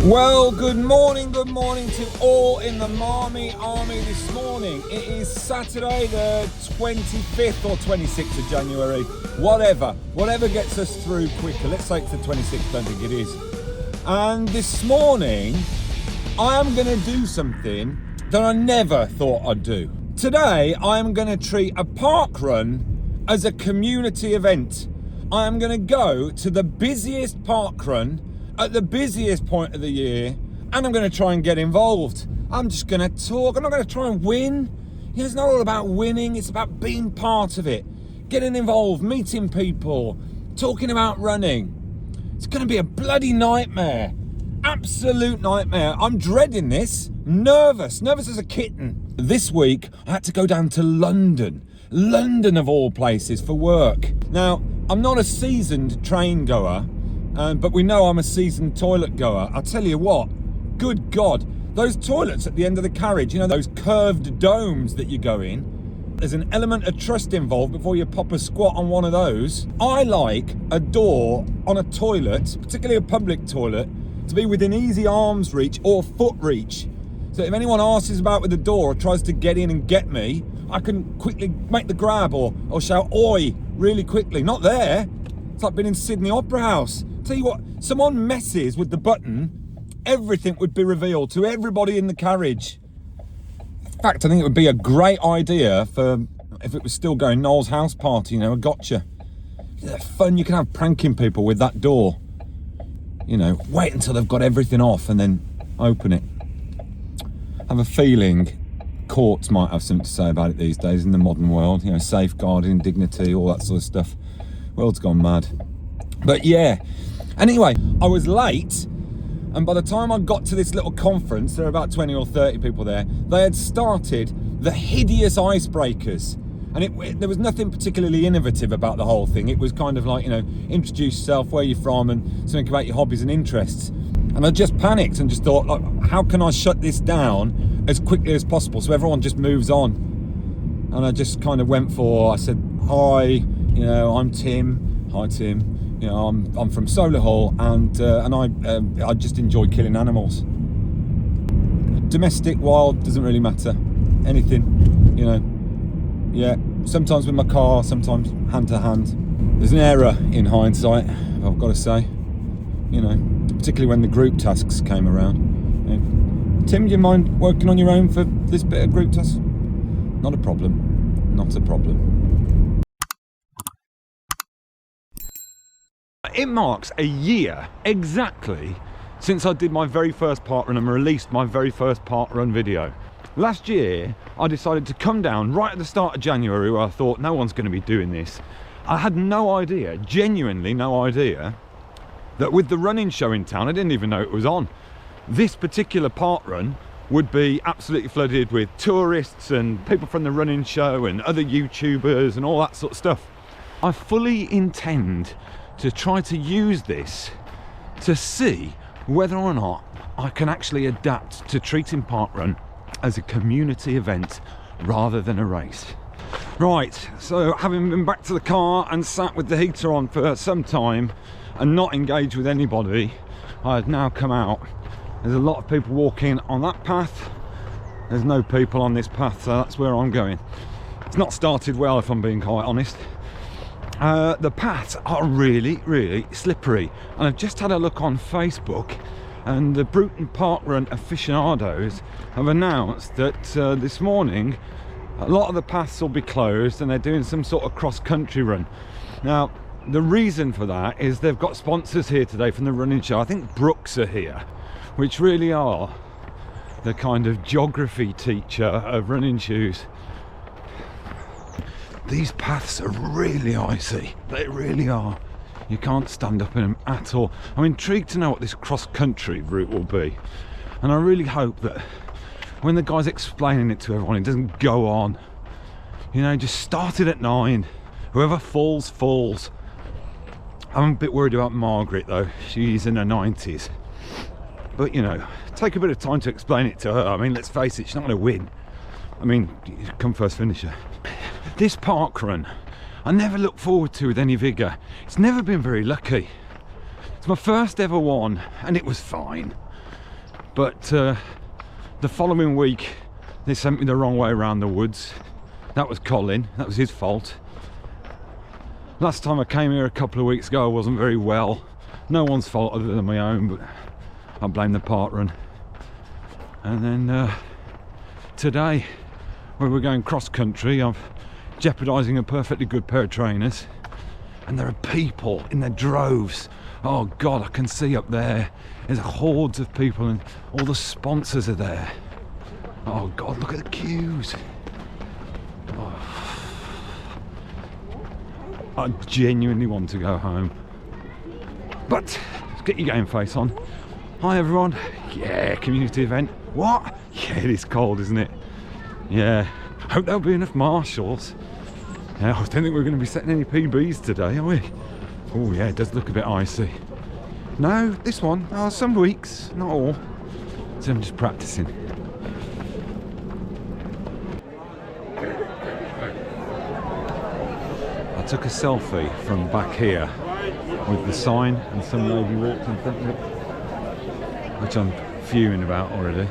Well, good morning to all in the Marmy Army this morning. It is Saturday the 25th or 26th of January, whatever gets us through quicker. Let's say it's the 26th, don't think it is. And this morning, I am going to do something that I never thought I'd do. Today, I am going to treat a park run as a community event. I am going to go to the busiest park run at the busiest point of the year, and I'm going to try and get involved. I'm just going to talk. I'm not going to try and win. You know, it's not all about winning. It's about being part of it, getting involved, meeting people, talking about running. It's going to be a bloody nightmare. Absolute nightmare. I'm dreading this. Nervous as a kitten. This week, I had to go down to London of all places, for work. Now, I'm not a seasoned train goer, but we know I'm a seasoned toilet goer. I'll tell you what, good God, those toilets at the end of the carriage, you know, those curved domes that you go in, there's an element of trust involved before you pop a squat on one of those. I like a door on a toilet, particularly a public toilet, to be within easy arm's reach or foot reach. So if anyone asks about with the door or tries to get in and get me, I can quickly make the grab or shout "Oi" really quickly. Not there. It's like being in Sydney Opera House. Tell you what, someone messes with the button, everything would be revealed to everybody in the carriage. In fact, I think it would be a great idea for, if it was still going, Noel's house party, you know, a gotcha. Fun, you can have pranking people with that door. You know, wait until they've got everything off and then open it. I have a feeling courts might have something to say about it these days in the modern world. You know, safeguarding, dignity, all that sort of stuff. World's gone mad. But yeah, anyway, I was late, and by the time I got to this little conference, there were about 20 or 30 people there, they had started the hideous icebreakers. And there was nothing particularly innovative about the whole thing. It was kind of like, you know, introduce yourself, where you're from, and something about your hobbies and interests. And I just panicked and just thought, like, how can I shut this down as quickly as possible so everyone just moves on? And I just kind of went for, I said, hi, you know, I'm Tim. Hi, Tim. You know, I'm from Solihull, and I just enjoy killing animals. Domestic, wild, doesn't really matter. Anything, you know. Yeah, sometimes with my car, sometimes hand to hand. There's an error in hindsight, I've got to say. You know, particularly when the group tasks came around. You know, Tim, do you mind working on your own for this bit of group tasks? Not a problem. Not a problem. It marks a year exactly since I did my very first parkrun and released my very first parkrun video. Last year, I decided to come down right at the start of January, where I thought no one's going to be doing this. I had no idea, genuinely no idea, that with the running show in town, I didn't even know it was on, this particular parkrun would be absolutely flooded with tourists and people from the running show and other YouTubers and all that sort of stuff. I fully intend to try to use this to see whether or not I can actually adapt to treating parkrun as a community event rather than a race. Right, so having been back to the car and sat with the heater on for some time and not engaged with anybody, I had now come out. There's a lot of people walking on that path. There's no people on this path, so that's where I'm going. It's not started well, if I'm being quite honest. The paths are really slippery, and I've just had a look on Facebook, and the Bruton Parkrun aficionados have announced that this morning a lot of the paths will be closed and they're doing some sort of cross-country run. Now, the reason for that is they've got sponsors here today from the running show. I think Brooks are here, which really are the kind of geography teacher of running shoes. These paths are really icy, they really are. You can't stand up in them at all. I'm intrigued to know what this cross-country route will be, and I really hope that when the guy's explaining it to everyone, it doesn't go on. You know, just start it at 9, whoever falls, falls. I'm a bit worried about Margaret though, she's in her 90s. But you know, take a bit of time to explain it to her. I mean, let's face it, she's not going to win. I mean, come first finisher. This parkrun, I never look forward to with any vigour. It's never been very lucky. It's It's my first ever one, and it was fine. But the following week, they sent me the wrong way around the woods. That was Colin, that was his fault. Last time I came here a couple of weeks ago, I wasn't very well. No one's fault other than my own, but I blame the parkrun. And then today, where we're going cross country, I'm jeopardising a perfectly good pair of trainers. And there are people in their droves. Oh God, I can see up there. There's hordes of people and all the sponsors are there. Oh God, look at the queues. Oh. I genuinely want to go home. But let's get your game face on. Hi everyone. Yeah, community event. What? Yeah, it is cold, isn't it? Yeah. Hope there'll be enough marshals. Yeah, I don't think we're going to be setting any PBs today, are we? Oh yeah, it does look a bit icy. No, this one. Oh, some weeks, not all. So I'm just practicing. I took a selfie from back here with the sign, and some lady walked in front of it, which I'm fuming about already.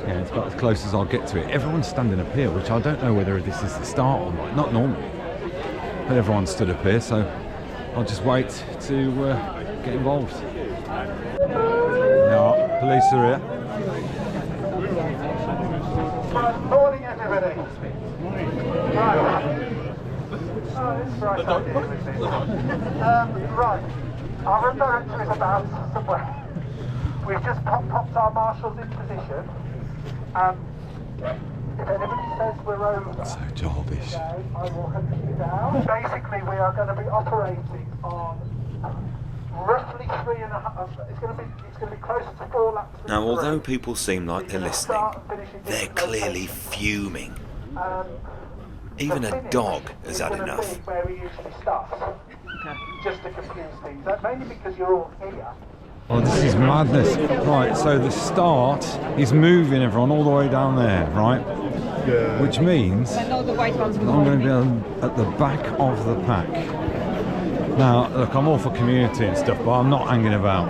Yeah, it's about as close as I'll get to it. Everyone's standing up here, which I don't know whether this is the start or not. Not normally, but everyone stood up here, so I'll just wait to get involved. No, police are here. Morning, everybody. Right, our room director is about somewhere. We've just popped our marshals in position. If anybody says we're over, So Jarvish. I will hunt you down. Basically, we are going to be operating on roughly 3.5. It's going to be closer to 4 laps. Now, although people seem like they're listening, they're clearly fuming. Even a dog has had enough. Where we usually start, just to confuse things. Mainly because you're all here. Oh, this is madness. Right, so the start is moving everyone all the way down there, right? Yeah. Which means I'm going to be at the back of the pack. Now, look, I'm all for community and stuff, but I'm not hanging about.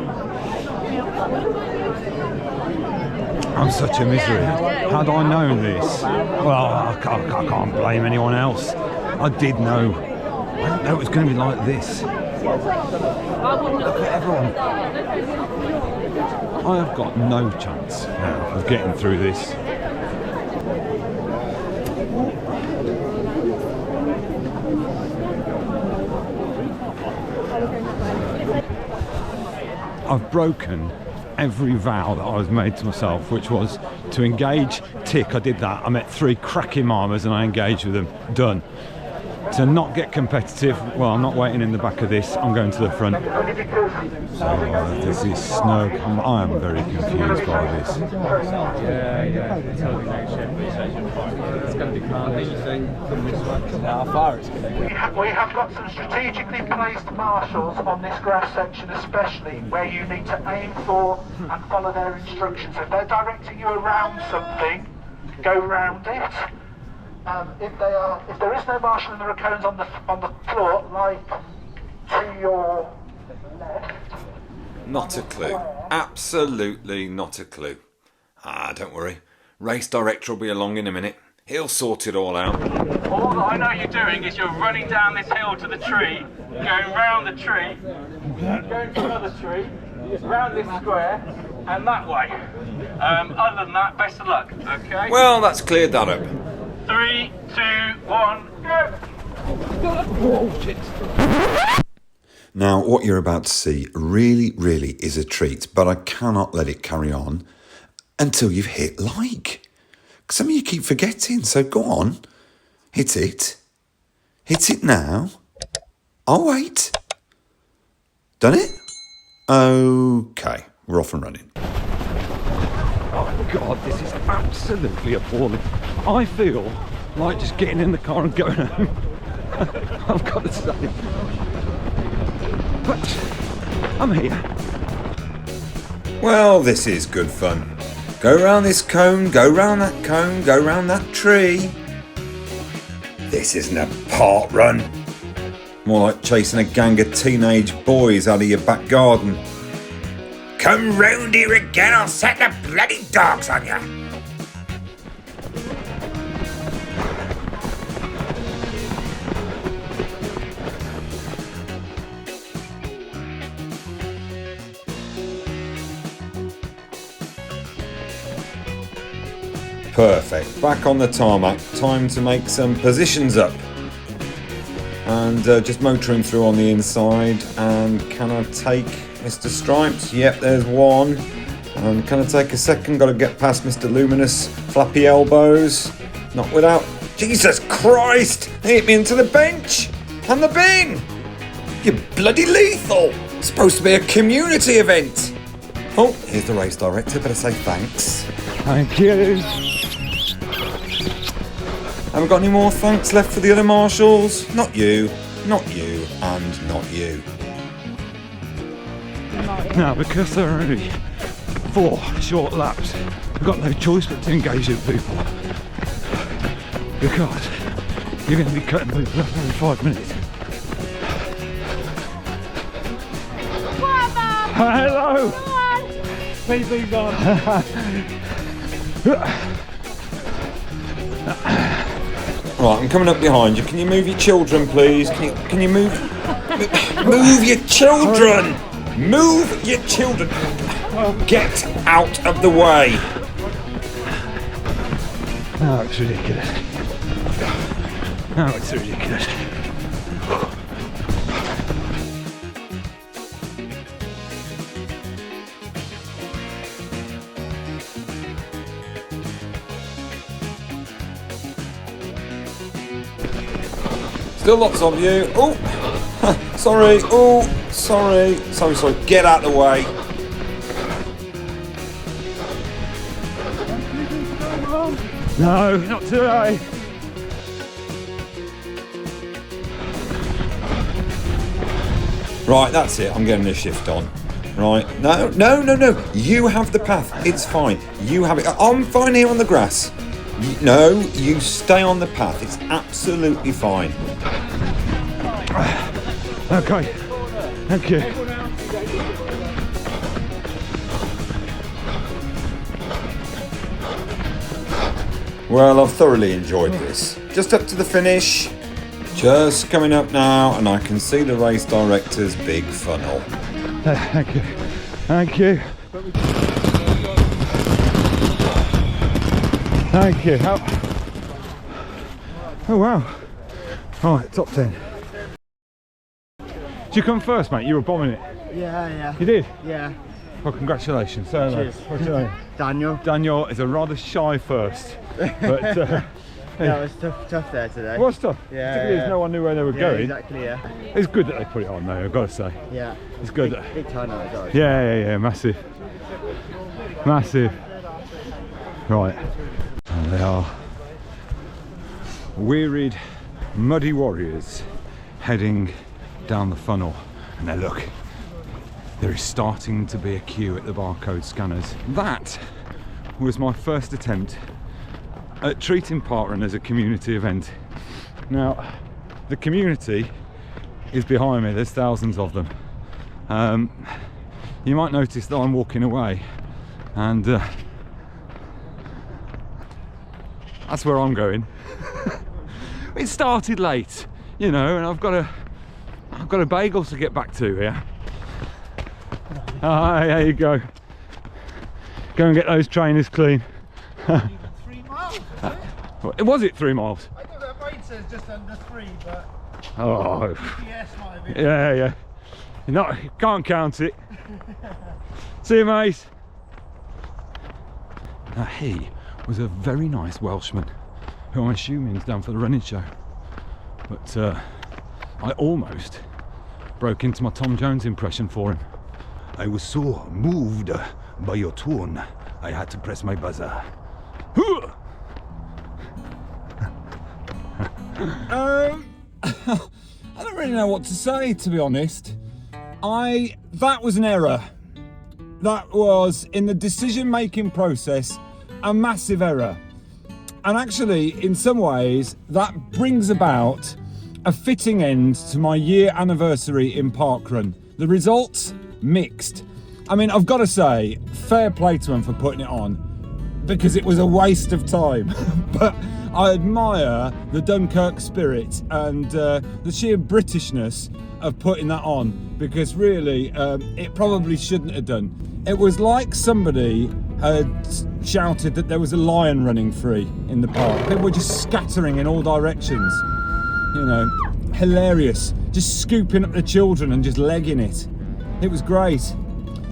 I'm such a misery. Had I known this, well, I can't blame anyone else. I did know. I didn't know it was going to be like this. Look at everyone. I have got no chance now of getting through this. I've broken every vow that I was made to myself, which was to engage. Tick, I did that. I met 3 cracking marmers and I engaged with them. Done. To not get competitive, well, I'm not waiting in the back of this, I'm going to the front. So this is snug. I am very confused by this. Yeah, it's going to be calm. How far it's going to be. We have got some strategically placed marshals on this grass section, especially where you need to aim for and follow their instructions. If they're directing you around something, go round it. If there is no marshal and there are cones on the floor, like to your left. Not a clue. Absolutely not a clue. Don't worry. Race director will be along in a minute. He'll sort it all out. All that I know you're doing is you're running down this hill to the tree, going round the tree, going to another tree, round this square, and that way. Other than that, best of luck, okay? Well, that's cleared that up. 3, 2, 1, go! Oh, shit. Now, what you're about to see really, really is a treat, but I cannot let it carry on until you've hit like. Some of you keep forgetting, so go on. Hit it. Hit it now. I'll wait. Done it? Okay, we're off and running. Oh God, this is absolutely appalling. I feel like just getting in the car and going home. I've got to say. But I'm here. Well, this is good fun. Go round this cone, go round that cone, go round that tree. This isn't a park run. More like chasing a gang of teenage boys out of your back garden. Come round here again, I'll set the bloody dogs on you. Perfect. Back on the tarmac. Time to make some positions up. And just motoring through on the inside. And can I take Mr. Stripes? Yep, there's one. And can I take a second? Got to get past Mr. Luminous. Flappy elbows. Not without... Jesus Christ! They hit me into the bench! And the bin! You're bloody lethal! It's supposed to be a community event. Oh, here's the race director. Better say thanks. Thank you. Haven't got any more thanks left for the other marshals? Not you, and not you. Now, because there are only 4 short laps, we've got no choice but to engage with people. Because you're going to be cutting people off every 5 minutes. Hello! Please leave on. Right, I'm coming up behind you. Can you move your children, please? Can you move? Move your children! Move your children! Get out of the way! Oh, it's ridiculous. Oh, it's ridiculous. Still lots of you. Oh, sorry. Oh, sorry. Sorry. Get out of the way. No, not today. Right, that's it. I'm getting a shift on. Right. No. You have the path. It's fine. You have it. I'm fine here on the grass. No, you stay on the path. It's absolutely fine. Okay. Thank you. Well, I've thoroughly enjoyed this. Just up to the finish. Just coming up now, and I can see the race director's big funnel. Thank you. Thank you. Thank you. Oh wow. Alright, top 10. Did you come first, mate? You were bombing it. Yeah. You did? Yeah. Well, congratulations. So, Cheers. what's your name? Daniel. Daniel is a rather shy first. But Yeah, it was tough there today. it was tough. Yeah, Particularly as no one knew where they were going. Exactly, yeah. It's good that they put it on though, I've got to say. Yeah. It's good. Big turnout as well. Yeah, massive. Massive. Right. And they are wearied, muddy warriors heading down the funnel. And now look, there is starting to be a queue at the barcode scanners. That was my first attempt at treating parkrun as a community event. Now, the community is behind me, there's thousands of them. You might notice that I'm walking away, and that's where I'm going. It started late, you know, and I've got a bagel to get back to here. Ah, there you go. Go and get those trainers clean. 3 miles, Was it 3 miles? I think that rate says just under 3, but Oh, GPS might have been. yeah. You can't count it. See you, mate. Now, he was a very nice Welshman who I'm assuming is down for the running show. But I almost broke into my Tom Jones impression for him. I was so moved by your tone, I had to press my buzzer. I don't really know what to say, to be honest. That was an error. That was, in the decision-making process, a massive error. And actually, in some ways, that brings about a fitting end to my year anniversary in parkrun. The results, mixed. I mean, I've got to say, fair play to them for putting it on, because it was a waste of time. But I admire the Dunkirk spirit and the sheer Britishness of putting that on, because really it probably shouldn't have done. It was like somebody had shouted that there was a lion running free in the park. People were just scattering in all directions, you know, hilarious, just scooping up the children and just legging it. It was great.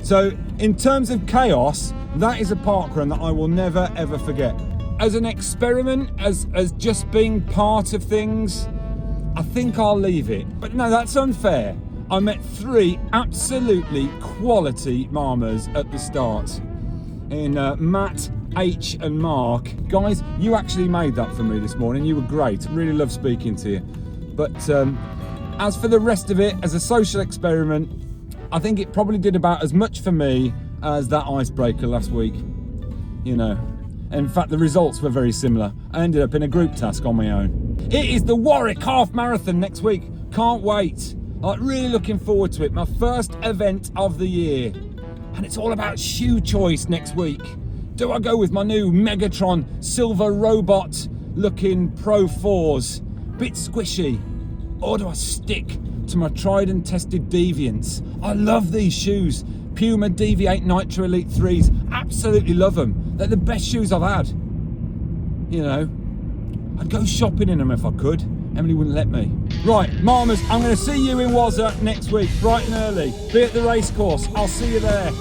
So in terms of chaos, that is a parkrun that I will never ever forget. As an experiment, as just being part of things, I think I'll leave it. But no, that's unfair. I met 3 absolutely quality marmers at the start. In Matt, H and Mark. Guys, you actually made that for me this morning. You were great. Really loved speaking to you. But as for the rest of it, as a social experiment, I think it probably did about as much for me as that icebreaker last week. You know, in fact, the results were very similar. I ended up in a group task on my own. It is the Warwick Half Marathon next week. Can't wait. Like, really looking forward to it. My first event of the year. And it's all about shoe choice next week. Do I go with my new Megatron silver robot looking Pro 4s? Bit squishy. Or do I stick to my tried and tested Deviants? I love these shoes. Puma Deviate Nitro Elite 3s. Absolutely love them. They're the best shoes I've had. You know, I'd go shopping in them if I could. Emily wouldn't let me. Right, Marmers, I'm going to see you in Wazza next week, bright and early. Be at the racecourse. I'll see you there.